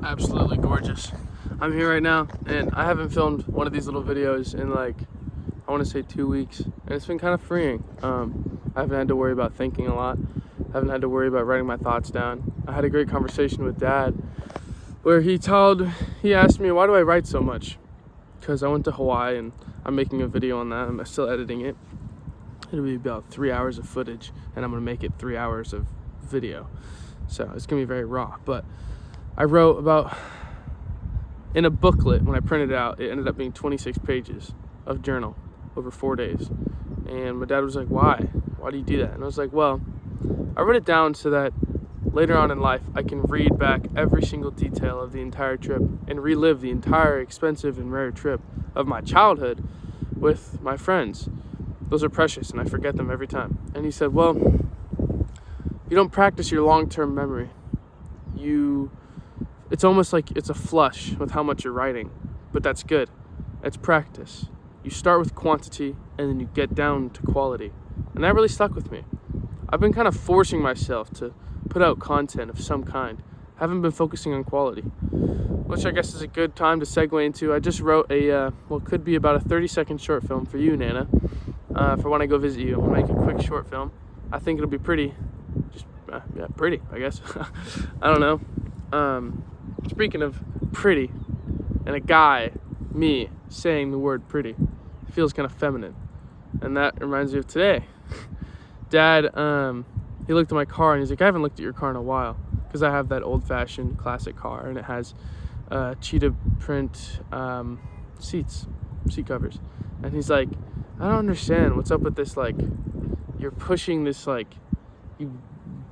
absolutely gorgeous. I'm here right now, and I haven't filmed one of these little videos in like, I want to say 2 weeks, and it's been kind of freeing. I haven't had to worry about thinking a lot. I haven't had to worry about writing my thoughts down. I had a great conversation with Dad where he asked me, why do I write so much? Because I went to Hawaii and I'm making a video on that. I'm still editing it. It'll be about 3 hours of footage, and I'm gonna make it 3 hours of video. So it's gonna be very raw. But I wrote about, in a booklet, when I printed it out, it ended up being 26 pages of journal over 4 days. And my dad was like, why? Why do you do that? And I was like, well, I wrote it down so that later on in life, I can read back every single detail of the entire trip and relive the entire expensive and rare trip of my childhood with my friends. Those are precious, and I forget them every time. And he said, well, you don't practice your long-term memory. It's almost like it's a flush with how much you're writing, but that's good. It's practice. You start with quantity, and then you get down to quality. And that really stuck with me. I've been kind of forcing myself to put out content of some kind. I haven't been focusing on quality, which I guess is a good time to segue into. I just wrote could be about a 30-second short film for you, Nana, for when I go visit you. I'm gonna make a quick short film. I think it'll be pretty, pretty, I guess. I don't know. Speaking of pretty, and a guy, me, saying the word pretty, feels kind of feminine. And that reminds me of today. Dad, he looked at my car and he's like, I haven't looked at your car in a while, because I have that old-fashioned classic car, and it has cheetah print seat covers. And he's like, I don't understand what's up with this, like, you're pushing this, like, you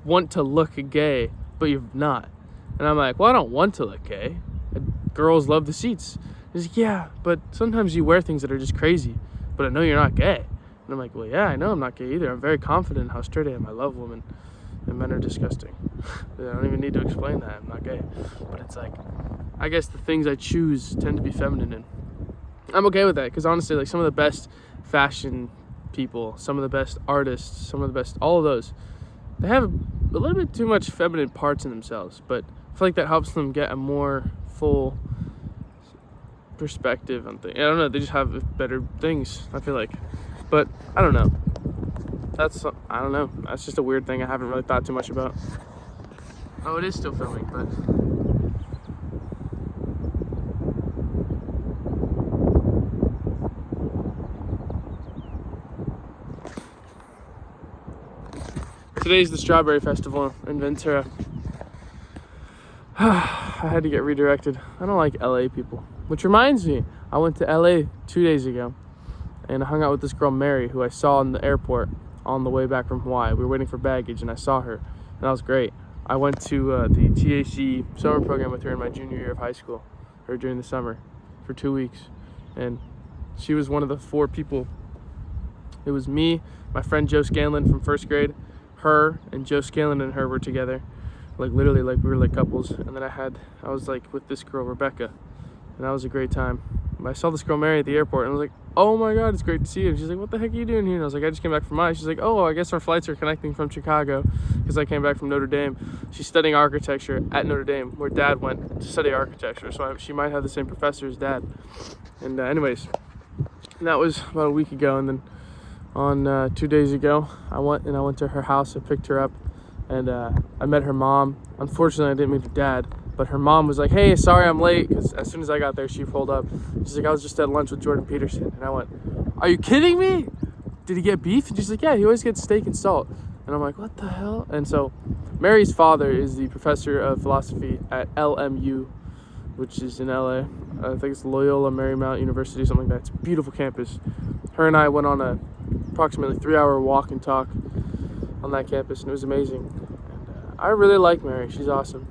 want to look gay, but you're not. And I'm like, well, I don't want to look gay. Girls love the seats. He's like, yeah, but sometimes you wear things that are just crazy, but I know you're not gay. And I'm like, well, yeah, I know I'm not gay either. I'm very confident in how straight I am. I love women, and men are disgusting. I don't even need to explain that. I'm not gay. But it's like, I guess the things I choose tend to be feminine, and I'm okay with that, because honestly, like, some of the best fashion people, some of the best artists, some of the best, all of those, they have a little bit too much feminine parts in themselves, but I feel like that helps them get a more full perspective on things. I don't know, they just have better things, I feel like. But I don't know. I don't know. That's just a weird thing I haven't really thought too much about. Oh, it is still filming, but today's the Strawberry Festival in Ventura. I had to get redirected. I don't like LA people. Which reminds me, I went to LA 2 days ago, and I hung out with this girl, Mary, who I saw in the airport on the way back from Hawaii. We were waiting for baggage, and I saw her, and that was great. I went to the TAC summer program with her in my junior year of high school, or during the summer, for 2 weeks. And she was one of the 4 people. It was me, my friend Joe Scanlon from first grade, her, and Joe Scanlon and her were together. Like, literally, like, we were like couples. And then I was like with this girl, Rebecca, and that was a great time. I saw this girl, Mary, at the airport, and I was like, oh my God, it's great to see you. And she's like, what the heck are you doing here? And I was like, I just came back from Hawaii. She's like, oh, I guess our flights are connecting from Chicago, because I came back from Notre Dame. She's studying architecture at Notre Dame, where Dad went to study architecture, so she might have the same professor as Dad. And anyways, that was about a week ago. And then on 2 days ago, I went to her house. I picked her up, and I met her mom. Unfortunately, I didn't meet her dad, but her mom was like, hey, sorry I'm late, because as soon as I got there, she pulled up. She's like, I was just at lunch with Jordan Peterson. And I went, are you kidding me? Did he get beef? And she's like, yeah, he always gets steak and salt. And I'm like, what the hell? And so Mary's father is the professor of philosophy at LMU, which is in LA. I think it's Loyola Marymount University, something like that. It's a beautiful campus. Her and I went on a approximately 3-hour walk and talk on that campus, and it was amazing. And I really like Mary. She's awesome.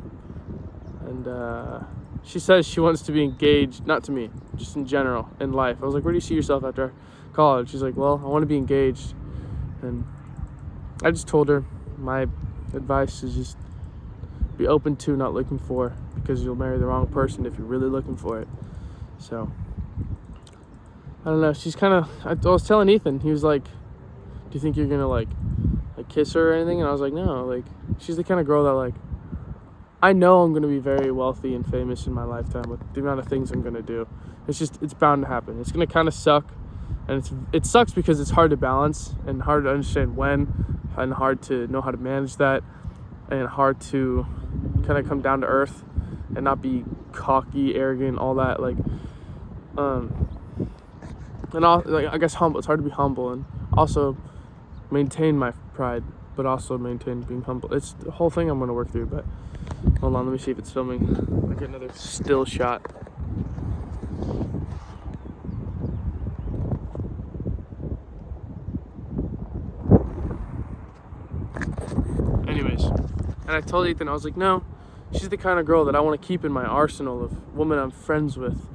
And she says she wants to be engaged, not to me, just in general, in life. I was like, where do you see yourself after college? She's like, well, I want to be engaged. And I just told her my advice is just be open to, not looking for, because you'll marry the wrong person if you're really looking for it. So I don't know. She's kind of, I was telling Ethan, he was like, do you think you're gonna like kiss her or anything? And I was like, no, like, she's the kind of girl that, like, I know I'm going to be very wealthy and famous in my lifetime with the amount of things I'm going to do. It's bound to happen. It's going to kind of suck. And it sucks because it's hard to balance and hard to understand when, and hard to know how to manage that, and hard to kind of come down to earth and not be cocky, arrogant, all that. I guess humble. It's hard to be humble and also maintain my pride, but also maintain being humble. It's the whole thing I'm going to work through. But hold on, let me see if it's filming. I'll get another still shot. Anyways, and I told Ethan, I was like, no, she's the kind of girl that I want to keep in my arsenal of women I'm friends with,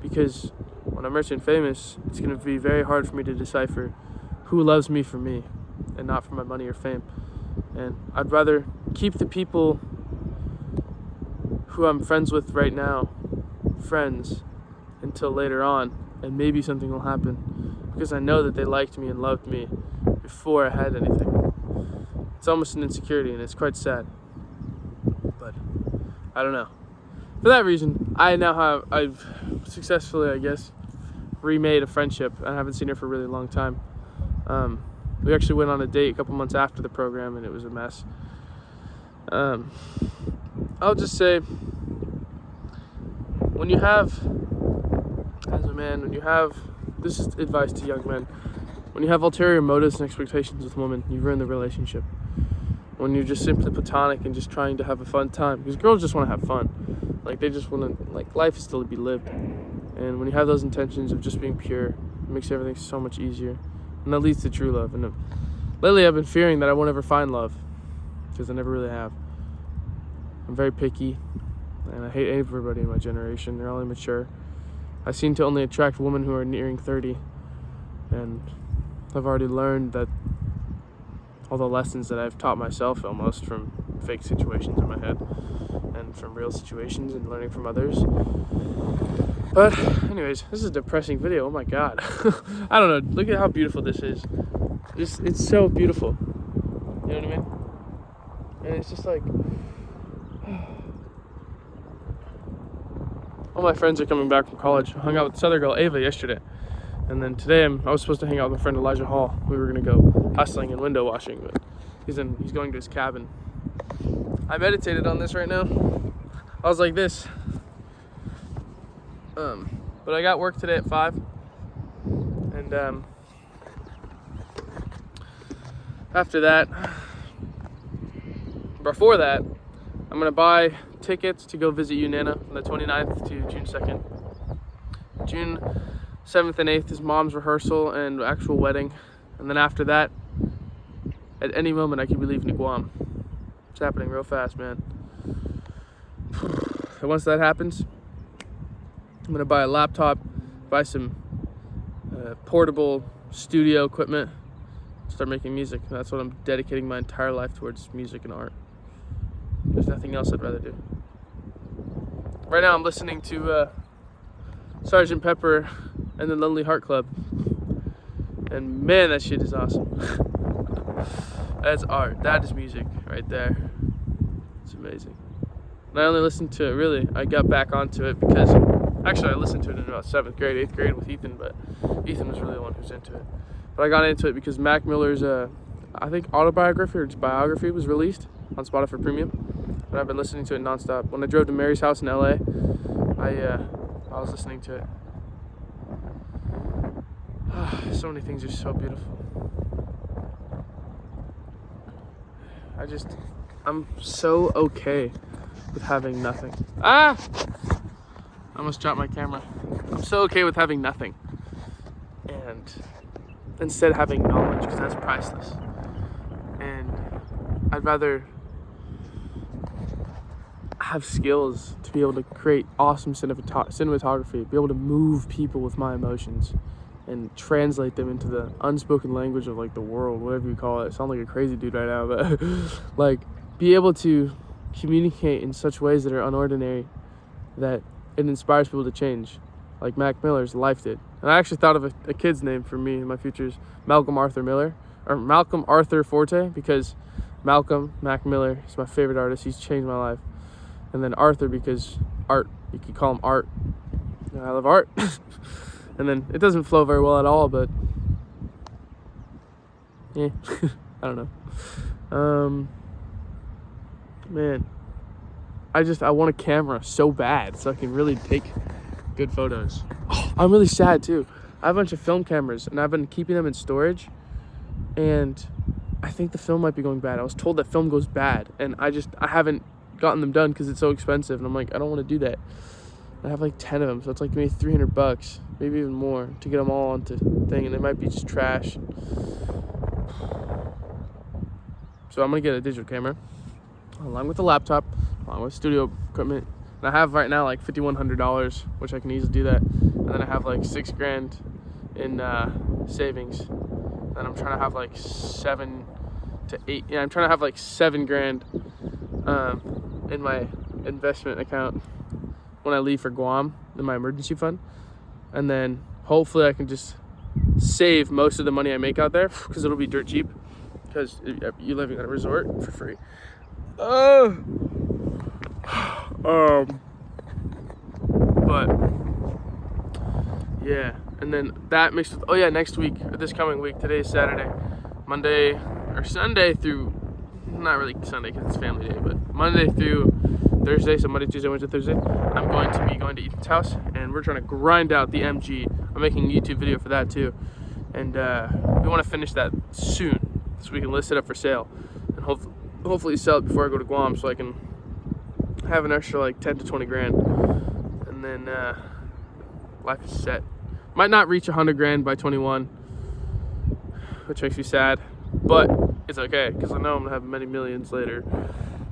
because when I'm rich and famous, it's going to be very hard for me to decipher who loves me for me and not for my money or fame. And I'd rather keep the people who I'm friends with right now friends until later on, and maybe something will happen, because I know that they liked me and loved me before I had anything. It's almost an insecurity, and it's quite sad. But I don't know. For that reason, I've successfully, I guess, remade a friendship. I haven't seen her for a really long time. We actually went on a date a couple months after the program, and it was a mess. I'll just say, when you have, as a man, this is advice to young men, when you have ulterior motives and expectations with women, you ruin the relationship. When you're just simply platonic and just trying to have a fun time, because girls just want to have fun. They just want to, life is still to be lived. And when you have those intentions of just being pure, it makes everything so much easier. And that leads to true love. And lately I've been fearing that I won't ever find love, because I never really have. I'm very picky, and I hate everybody in my generation. They're all immature. I seem to only attract women who are nearing 30, and I've already learned that all the lessons that I've taught myself almost from fake situations in my head and from real situations and learning from others. But anyways, this is a depressing video. Oh my god. I don't know. Look at how beautiful this is. It's so beautiful. You know what I mean? And it's just like, all my friends are coming back from college. I hung out with this other girl, Ava, yesterday. And then today I was supposed to hang out with my friend Elijah Hall. We were going to go hustling and window washing, but he's going to his cabin. I meditated on this right now. I was like this. But I got work today at 5. And after that, before that, I'm going to buy tickets to go visit Unana from the 29th to June 2nd. June 7th and 8th is mom's rehearsal and actual wedding. And then after that, at any moment, I could be leaving to Guam. It's happening real fast, man. And once that happens, I'm going to buy a laptop, buy some portable studio equipment, start making music. And that's what I'm dedicating my entire life towards, music and art. There's nothing else I'd rather do. Right now I'm listening to Sgt. Pepper and the Lonely Heart Club. And man, that shit is awesome. That's art. That is music right there. It's amazing. And I only listened to it, really. I got back onto it because, actually I listened to it in about 7th grade, 8th grade with Ethan, but Ethan was really the one who's into it. But I got into it because Mac Miller's, I think, autobiography or just biography was released on Spotify Premium. And I've been listening to it nonstop. When I drove to Mary's house in LA, I was listening to it. So many things are so beautiful. I'm so okay with having nothing. I almost dropped my camera. I'm so okay with having nothing. And instead having knowledge, because that's priceless. And I'd rather have skills to be able to create awesome cinematography, be able to move people with my emotions and translate them into the unspoken language of the world, whatever you call it. I sound like a crazy dude right now, but be able to communicate in such ways that are unordinary, that it inspires people to change, like Mac Miller's life did. And I actually thought of a kid's name for me in my futures, Malcolm Arthur Miller, or Malcolm Arthur Forte, because Mac Miller is my favorite artist. He's changed my life. And then Arthur because art, you could call him Art. I love art. And then it doesn't flow very well at all, but yeah, I don't know. Man, I want a camera so bad so I can really take good photos. I'm really sad too. I have a bunch of film cameras and I've been keeping them in storage, and I think the film might be going bad. I was told that film goes bad, and I haven't gotten them done because it's so expensive, and I'm like, I don't want to do that. I have like 10 of them, so it's like maybe $300, maybe even more, to get them all onto thing, and they might be just trash. So I'm gonna get a digital camera along with the laptop, along with studio equipment, and I have right now like $5,100, which I can easily do that, and then I have like $6,000 in savings, and I'm trying to have like $7,000 to $8,000. Yeah, I'm trying to have like $7,000 in my investment account when I leave for Guam in my emergency fund, and then hopefully I can just save most of the money I make out there, because it'll be dirt cheap, because you're living at a resort for free. But yeah, and then that mixed with, next week, or this coming week, today's Saturday, Monday or Sunday through, not really Sunday because it's family day, but Monday through Thursday, so Monday, Tuesday, Wednesday, Thursday, I'm going to be going to Ethan's house, and we're trying to grind out the MG. I'm making a YouTube video for that too, and we want to finish that soon so we can list it up for sale, and hopefully sell it before I go to Guam, so I can have an extra like 10 to 20 grand, and then life is set. Might not reach 100 grand by 21, which makes me sad, but it's okay because I know I'm gonna have many millions later.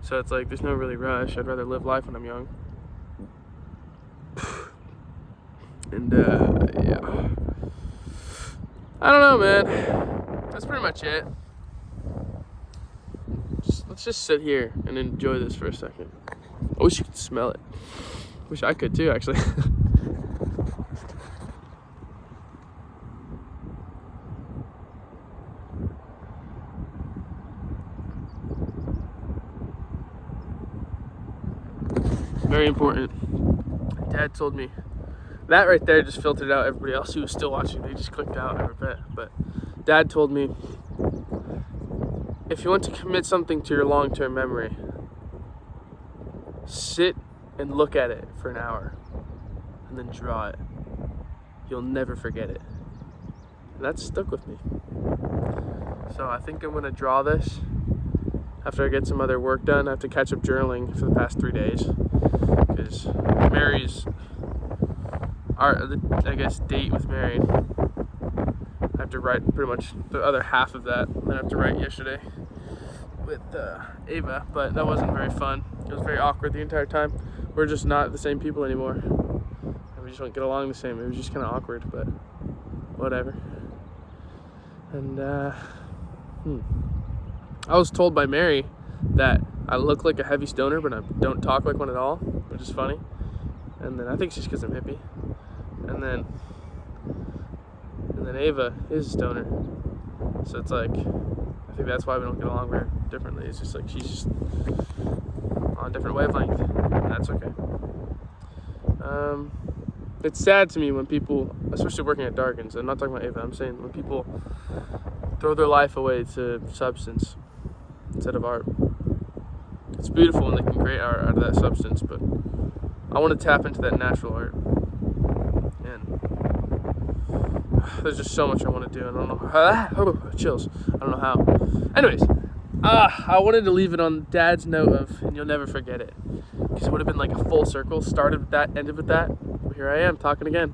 So it's like there's no really rush. I'd rather live life when I'm young. And yeah, I don't know, man. That's pretty much it. Let's just sit here and enjoy this for a second. I wish you could smell it. Wish I could too, actually. Very important. Dad told me that right there just filtered out everybody else who was still watching. They just clicked out, I bet. But Dad told me, if you want to commit something to your long-term memory, sit and look at it for an hour and then draw it. You'll never forget it. And that stuck with me. So I think I'm gonna draw this after I get some other work done. I have to catch up journaling for the past 3 days because Mary's, I guess, date with Mary. I have to write pretty much the other half of that. I have to write yesterday with Ava, but that wasn't very fun. It was very awkward the entire time. We're just not the same people anymore, and we just don't get along the same. It was just kind of awkward, but whatever. And I was told by Mary that I look like a heavy stoner, but I don't talk like one at all, which is funny. And then I think it's just because I'm hippie. And then Ava is a stoner, so it's like I think that's why we don't get along very differently. It's just like she's just on a different wavelength, and that's okay. It's sad to me when people, especially working at Darkins, I'm not talking about Ava, I'm saying when people throw their life away to substance instead of art. It's beautiful when they can create art out of that substance, but I want to tap into that natural art. And there's just so much I want to do, and I don't know how. Chills. I don't know how. Anyways, I wanted to leave it on Dad's note of, and you'll never forget it, because it would have been like a full circle. Started with that, ended with that. But here I am talking again.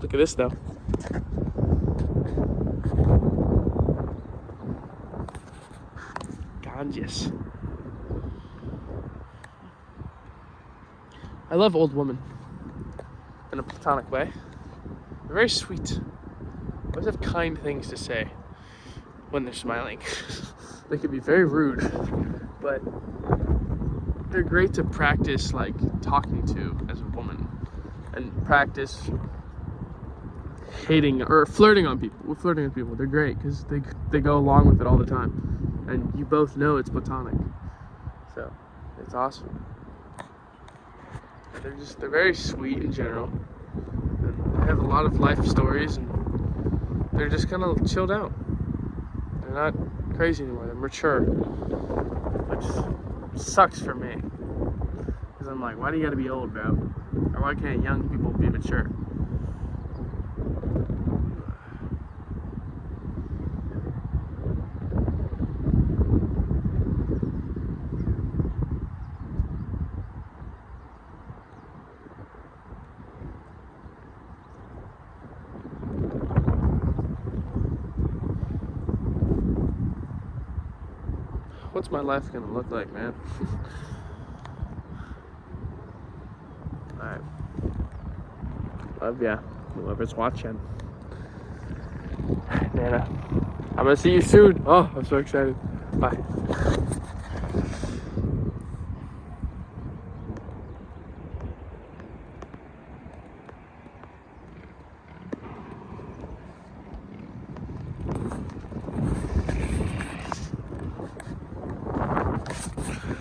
Look at this though. Gorgeous. I love old women in a platonic way. They're very sweet. They always have kind things to say when they're smiling. They can be very rude, but they're great to practice like talking to as a woman, and practice hating or flirting on people. We're flirting with people. They're great because they go along with it all the time, and you both know it's platonic. So It's awesome. They're very sweet in general. And they have a lot of life stories, and they're just kind of chilled out. They're not crazy anymore. They're mature, which sucks for me. Because I'm like, why do you gotta be old, bro? Or why can't young people be mature? What's my life gonna look like, man? Alright. Love ya. Whoever's watching. Nana. I'm gonna see you soon. Oh, I'm so excited. Bye.